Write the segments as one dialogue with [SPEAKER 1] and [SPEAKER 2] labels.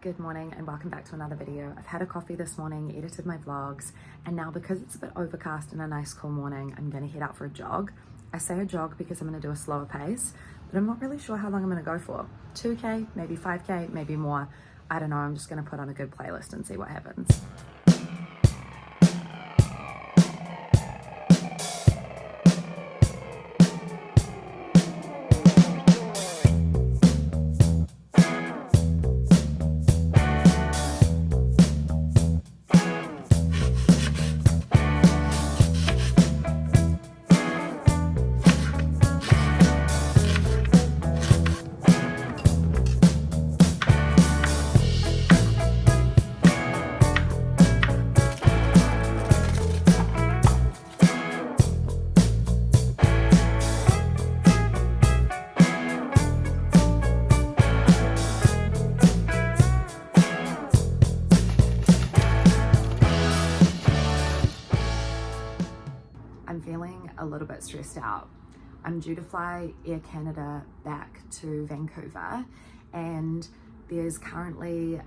[SPEAKER 1] Good morning and welcome back to another video. I've had a coffee this morning, edited my vlogs, and now because it's a bit overcast and a nice cool morning, I'm going to head out for a jog. I say a jog because I'm going to do a slower pace, but I'm not really sure how long I'm going to go for. 2k, maybe 5k, maybe more. I don't know, I'm just going to put on a good playlist and see what happens. I'm feeling a little bit stressed out. I'm due to fly Air Canada back to Vancouver, and there's currently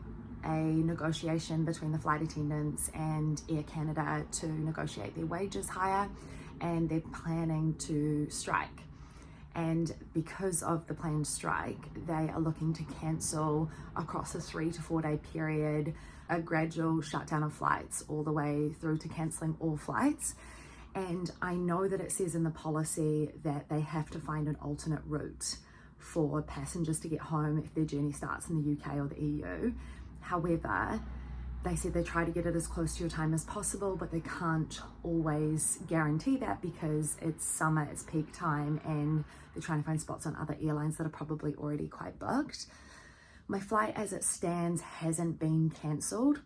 [SPEAKER 1] a negotiation between the flight attendants and Air Canada to negotiate their wages higher, and they're planning to strike. And because of the planned strike, they are looking to cancel across a 3 to 4 day period a gradual shutdown of flights all the way through to cancelling all flights. And I know that it says in the policy that they have to find an alternate route for passengers to get home if their journey starts in the UK or the EU. However, they said they try to get it as close to your time as possible, but they can't always guarantee that because it's summer, it's peak time, and they're trying to find spots on other airlines that are probably already quite booked. My flight as it stands hasn't been cancelled.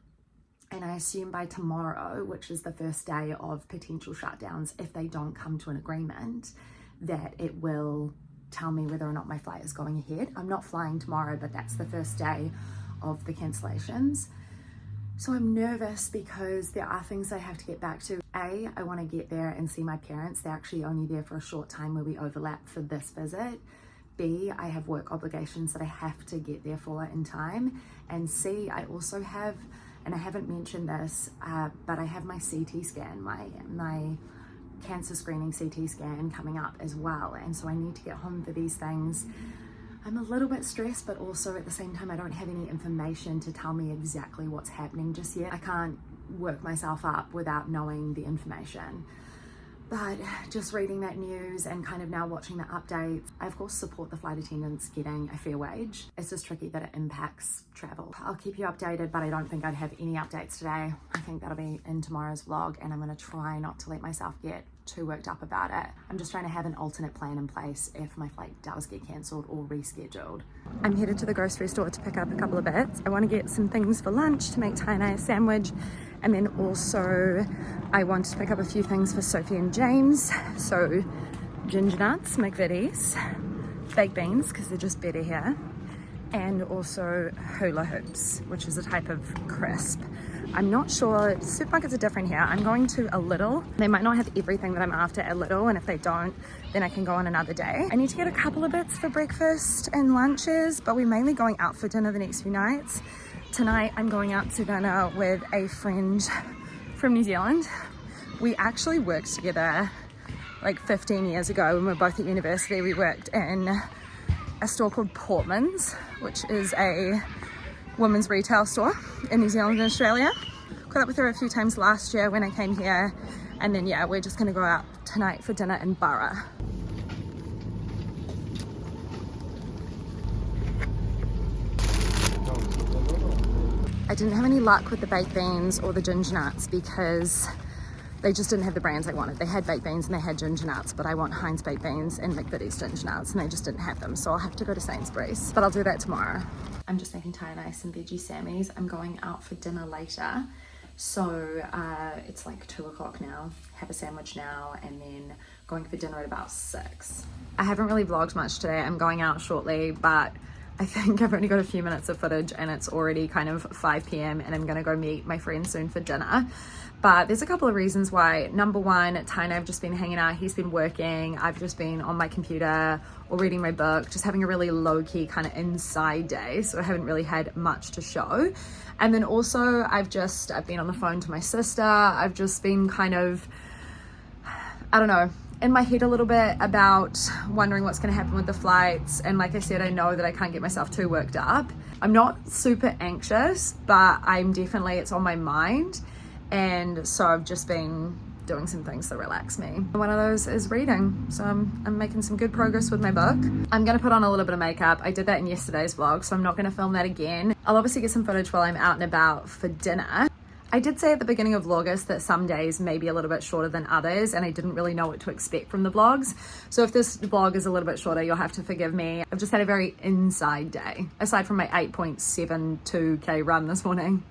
[SPEAKER 1] And I assume by tomorrow, which is the first day of potential shutdowns, if they don't come to an agreement, that it will tell me whether or not my flight is going ahead. I'm not flying tomorrow, but that's the first day of the cancellations. So I'm nervous because there are things I have to get back to. A, I want to get there and see my parents. They're actually only there for a short time where we overlap for this visit. B, I have work obligations that I have to get there for in time. And C, I also have, and I haven't mentioned this, but I have my CT scan, my cancer screening CT scan coming up as well. And so I need to get home for these things. I'm a little bit stressed, but also at the same time, I don't have any information to tell me exactly what's happening just yet. I can't work myself up without knowing the information. But just reading that news and kind of now watching the updates, I of course support the flight attendants getting a fair wage. It's just tricky that it impacts travel. I'll keep you updated, but I don't think I'd have any updates today. I think that'll be in tomorrow's vlog, and I'm gonna try not to let myself get too worked up about it. I'm just trying to have an alternate plan in place if my flight does get cancelled or rescheduled. I'm headed to the grocery store to pick up a couple of bits. I want to get some things for lunch to make Ty and I a sandwich, and then also I want to pick up a few things for Sophie and James. So ginger nuts, McVitie's, baked beans because they're just better here, and also hula hoops, which is a type of crisp. I'm not sure, supermarkets are different here. I'm going to a Lidl. They might not have everything that I'm after at Lidl, and if they don't, then I can go on another day. I need to get a couple of bits for breakfast and lunches, but we're mainly going out for dinner the next few nights. Tonight, I'm going out to dinner with a friend from New Zealand. We actually worked together like 15 years ago when we were both at university. We worked in a store called Portman's, which is a women's retail store in New Zealand and Australia. Caught up with her a few times last year when I came here, and then yeah, we're just gonna go out tonight for dinner in Borough. I didn't have any luck with the baked beans or the ginger nuts because they just didn't have the brands I wanted. They had baked beans and they had ginger nuts, but I want Heinz baked beans and McVitie's ginger nuts, and they just didn't have them. So I'll have to go to Sainsbury's, but I'll do that tomorrow. I'm just making Ty and I some veggie sammies. I'm going out for dinner later. So it's like 2 o'clock now. Have a sandwich now and then going for dinner at about 6. I haven't really vlogged much today. I'm going out shortly, but I think I've only got a few minutes of footage and it's already kind of 5 p.m. and I'm gonna go meet my friend soon for dinner. But there's a couple of reasons why. Number one, Ty and I have just been hanging out. He's been working. I've just been on my computer or reading my book, just having a really low-key kind of inside day. So I haven't really had much to show. And then also I've been on the phone to my sister. I've just been kind of, I don't know, in my head a little bit about wondering what's going to happen with the flights. And like I said, I know that I can't get myself too worked up. I'm not super anxious, but it's on my mind. And so I've just been doing some things that relax me. One of those is reading. So I'm making some good progress with my book. I'm gonna put on a little bit of makeup. I did that in yesterday's vlog, so I'm not gonna film that again. I'll obviously get some footage while I'm out and about for dinner. I did say at the beginning of Vlogmas that some days may be a little bit shorter than others, and I didn't really know what to expect from the vlogs. So if this vlog is a little bit shorter, you'll have to forgive me. I've just had a very inside day, aside from my 8.72K run this morning.